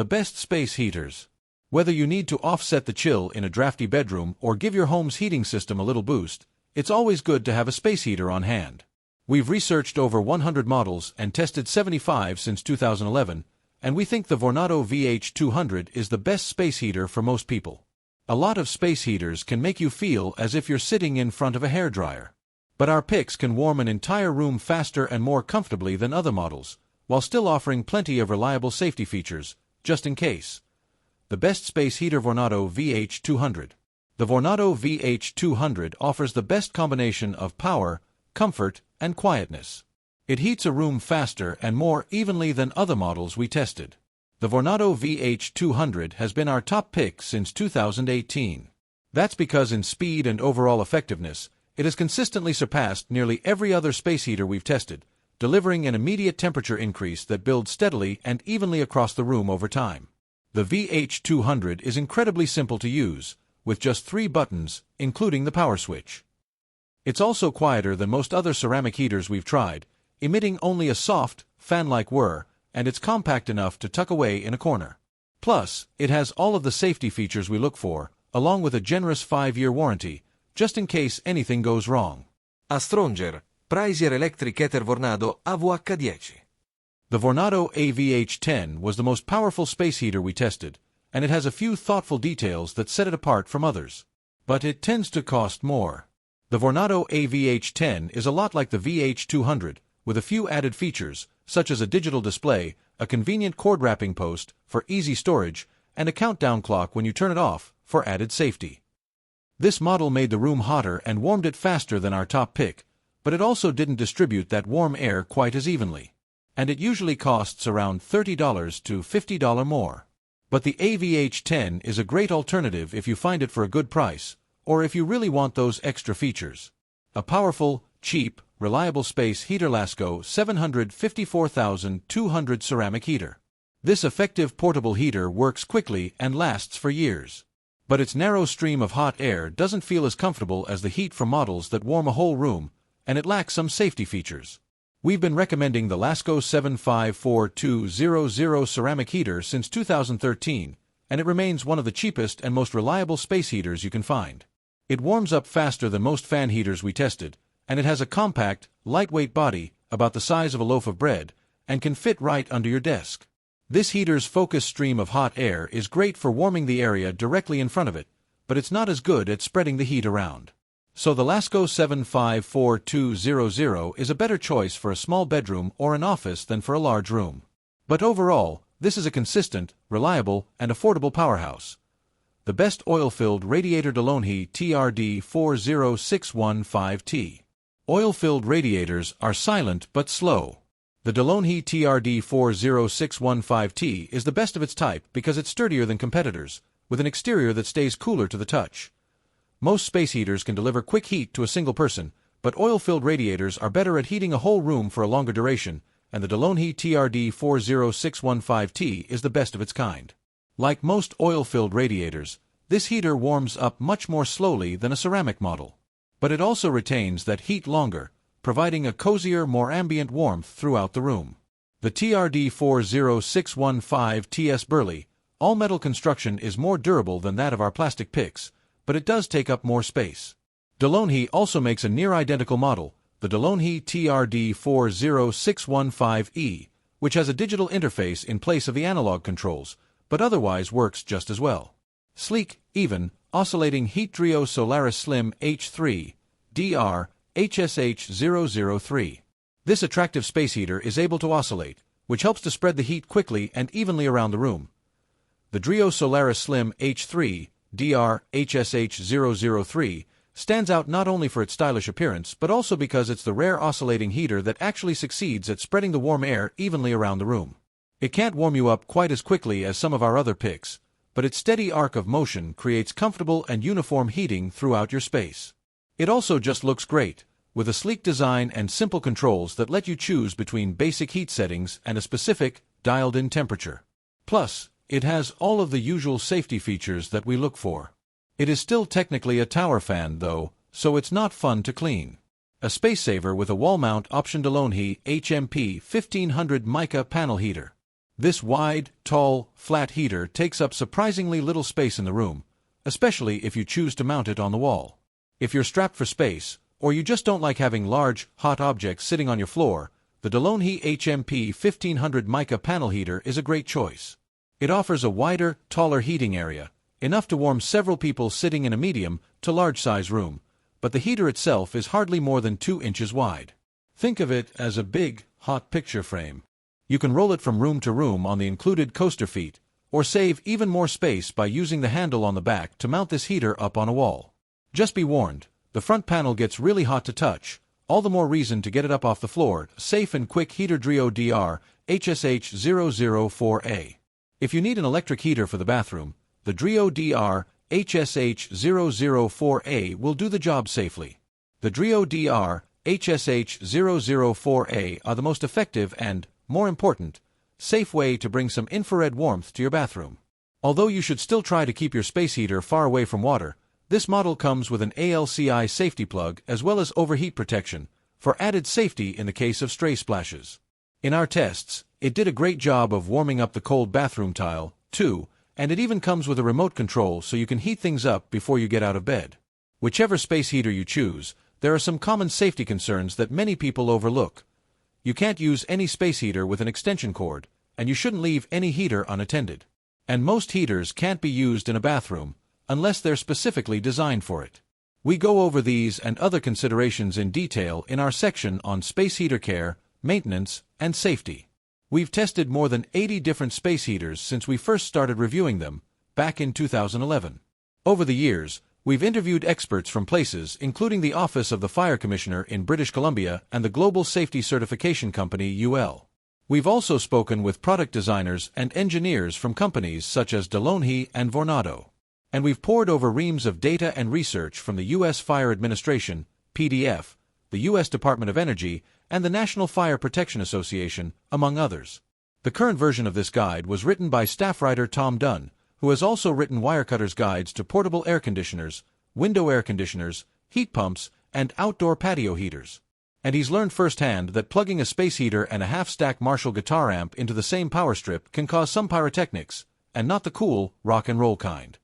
The best space heaters. Whether you need to offset the chill in a drafty bedroom or give your home's heating system a little boost, it's always good to have a space heater on hand. We've researched over 100 models and tested 75 since 2011, and we think the Vornado VH200 is the best space heater for most people. A lot of space heaters can make you feel as if you're sitting in front of a hairdryer. But our picks can warm an entire room faster and more comfortably than other models, while still offering plenty of reliable safety features, just in case. The best space heater Vornado VH200. The Vornado VH200 offers the best combination of power, comfort, and quietness. It heats a room faster and more evenly than other models we tested. The Vornado VH200 has been our top pick since 2018. That's because in speed and overall effectiveness, it has consistently surpassed nearly every other space heater we've tested, delivering an immediate temperature increase that builds steadily and evenly across the room over time. The VH200 is incredibly simple to use, with just 3 buttons, including the power switch. It's also quieter than most other ceramic heaters we've tried, emitting only a soft, fan-like whir, and it's compact enough to tuck away in a corner. Plus, it has all of the safety features we look for, along with a generous 5-year warranty, just in case anything goes wrong. A stronger, pricier electric heater Vornado AVH10. The Vornado AVH10 was the most powerful space heater we tested, and it has a few thoughtful details that set it apart from others. But it tends to cost more. The Vornado AVH10 is a lot like the VH200, with a few added features, such as a digital display, a convenient cord wrapping post for easy storage, and a countdown clock when you turn it off for added safety. This model made the room hotter and warmed it faster than our top pick, but it also didn't distribute that warm air quite as evenly. And it usually costs around $30 to $50 more. But the AVH10 is a great alternative if you find it for a good price, or if you really want those extra features. A powerful, cheap, reliable space heater Lasko 754,200 ceramic heater. This effective portable heater works quickly and lasts for years. But its narrow stream of hot air doesn't feel as comfortable as the heat from models that warm a whole room, and it lacks some safety features. We've been recommending the Lasko 754,200 ceramic heater since 2013, and it remains one of the cheapest and most reliable space heaters you can find. It warms up faster than most fan heaters we tested, and it has a compact, lightweight body, about the size of a loaf of bread, and can fit right under your desk. This heater's focused stream of hot air is great for warming the area directly in front of it, but it's not as good at spreading the heat around. So the Lasko 754,200 is a better choice for a small bedroom or an office than for a large room. But overall, this is a consistent, reliable, and affordable powerhouse. The best oil-filled radiator DeLonghi TRD40615T. Oil-filled radiators are silent but slow. The DeLonghi TRD40615T is the best of its type because it's sturdier than competitors, with an exterior that stays cooler to the touch. Most space heaters can deliver quick heat to a single person, but oil-filled radiators are better at heating a whole room for a longer duration, and the DeLonghi TRD40615T is the best of its kind. Like most oil-filled radiators, this heater warms up much more slowly than a ceramic model. But it also retains that heat longer, providing a cozier, more ambient warmth throughout the room. The TRD40615T's burly, all-metal construction is more durable than that of our plastic picks, but it does take up more space. DeLonghi also makes a near-identical model, the DeLonghi TRD40615E, which has a digital interface in place of the analog controls, but otherwise works just as well. Sleek, even, oscillating heat Drio Solaris Slim H3, DR, HSH003. This attractive space heater is able to oscillate, which helps to spread the heat quickly and evenly around the room. The Drio Solaris Slim H3, DR, HSH003, stands out not only for its stylish appearance but also because it's the rare oscillating heater that actually succeeds at spreading the warm air evenly around the room. It can't warm you up quite as quickly as some of our other picks, but its steady arc of motion creates comfortable and uniform heating throughout your space. It also just looks great, with a sleek design and simple controls that let you choose between basic heat settings and a specific, dialed-in temperature. Plus, it has all of the usual safety features that we look for. It is still technically a tower fan, though, so it's not fun to clean. A space saver with a wall mount option DeLonghi HMP 1500 mica panel heater. This wide, tall, flat heater takes up surprisingly little space in the room, especially if you choose to mount it on the wall. If you're strapped for space, or you just don't like having large, hot objects sitting on your floor, the DeLonghi HMP 1500 mica panel heater is a great choice. It offers a wider, taller heating area, enough to warm several people sitting in a medium to large size room, but the heater itself is hardly more than 2 inches wide. Think of it as a big, hot picture frame. You can roll it from room to room on the included coaster feet, or save even more space by using the handle on the back to mount this heater up on a wall. Just be warned, the front panel gets really hot to touch, all the more reason to get it up off the floor. Safe and quick heater DRIO DR HSH004A. If you need an electric heater for the bathroom, the DRIO DR HSH004A will do the job safely. The DRIO DR HSH004A are the most effective and, more important, safe way to bring some infrared warmth to your bathroom. Although you should still try to keep your space heater far away from water, this model comes with an ALCI safety plug as well as overheat protection, for added safety in the case of stray splashes. In our tests, it did a great job of warming up the cold bathroom tile, too, and it even comes with a remote control so you can heat things up before you get out of bed. Whichever space heater you choose, there are some common safety concerns that many people overlook. You can't use any space heater with an extension cord, and you shouldn't leave any heater unattended. And most heaters can't be used in a bathroom, unless they're specifically designed for it. We go over these and other considerations in detail in our section on space heater care, maintenance, and safety. We've tested more than 80 different space heaters since we first started reviewing them, back in 2011. Over the years, we've interviewed experts from places including the Office of the Fire Commissioner in British Columbia and the Global Safety Certification Company UL. We've also spoken with product designers and engineers from companies such as DeLonghi and Vornado. And we've pored over reams of data and research from the U.S. Fire Administration, PDF, the U.S. Department of Energy, and the National Fire Protection Association, among others. The current version of this guide was written by staff writer Tom Dunn, who has also written Wirecutter's guides to portable air conditioners, window air conditioners, heat pumps, and outdoor patio heaters. And he's learned firsthand that plugging a space heater and a half-stack Marshall guitar amp into the same power strip can cause some pyrotechnics, and not the cool, rock and roll kind.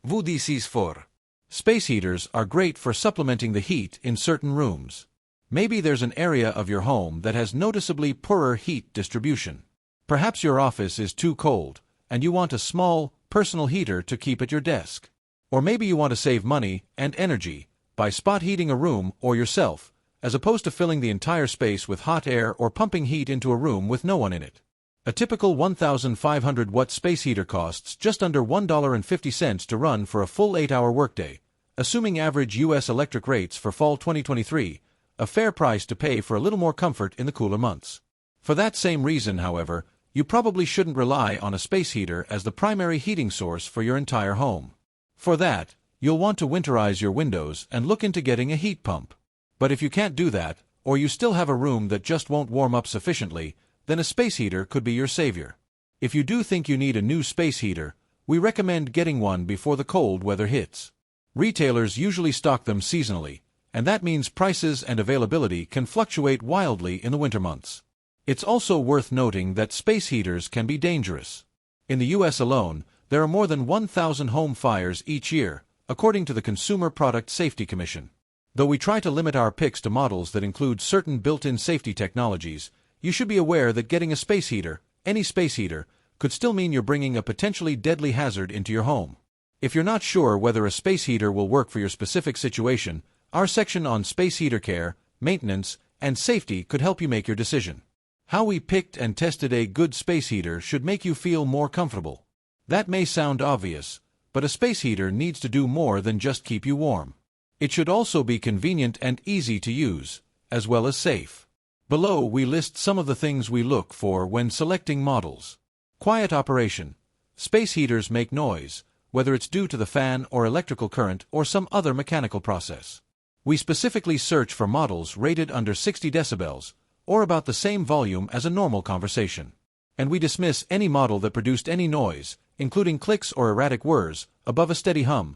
VDCs for Space heaters are great for supplementing the heat in certain rooms. Maybe there's an area of your home that has noticeably poorer heat distribution. Perhaps your office is too cold, and you want a small, personal heater to keep at your desk. Or maybe you want to save money and energy by spot heating a room or yourself, as opposed to filling the entire space with hot air or pumping heat into a room with no one in it. A typical 1,500-watt space heater costs just under $1.50 to run for a full 8-hour workday, assuming average U.S. electric rates for fall 2023, a fair price to pay for a little more comfort in the cooler months. For that same reason, however, you probably shouldn't rely on a space heater as the primary heating source for your entire home. For that, you'll want to winterize your windows and look into getting a heat pump. But if you can't do that, or you still have a room that just won't warm up sufficiently, then a space heater could be your savior. If you do think you need a new space heater, we recommend getting one before the cold weather hits. Retailers usually stock them seasonally, and that means prices and availability can fluctuate wildly in the winter months. It's also worth noting that space heaters can be dangerous. In the U.S. alone, there are more than 1,000 home fires each year, according to the Consumer Product Safety Commission. Though we try to limit our picks to models that include certain built-in safety technologies, you should be aware that getting a space heater, any space heater, could still mean you're bringing a potentially deadly hazard into your home. If you're not sure whether a space heater will work for your specific situation, our section on space heater care, maintenance, and safety could help you make your decision. How we picked and tested a good space heater should make you feel more comfortable. That may sound obvious, but a space heater needs to do more than just keep you warm. It should also be convenient and easy to use, as well as safe. Below we list some of the things we look for when selecting models. Quiet operation. Space heaters make noise, whether it's due to the fan or electrical current or some other mechanical process. We specifically search for models rated under 60 decibels, or about the same volume as a normal conversation. And we dismiss any model that produced any noise, including clicks or erratic whirs, above a steady hum.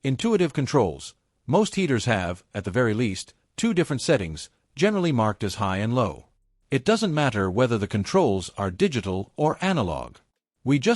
Intuitive controls. Most heaters have, at the very least, 2 different settings, generally marked as high and low. It doesn't matter whether the controls are digital or analog. We just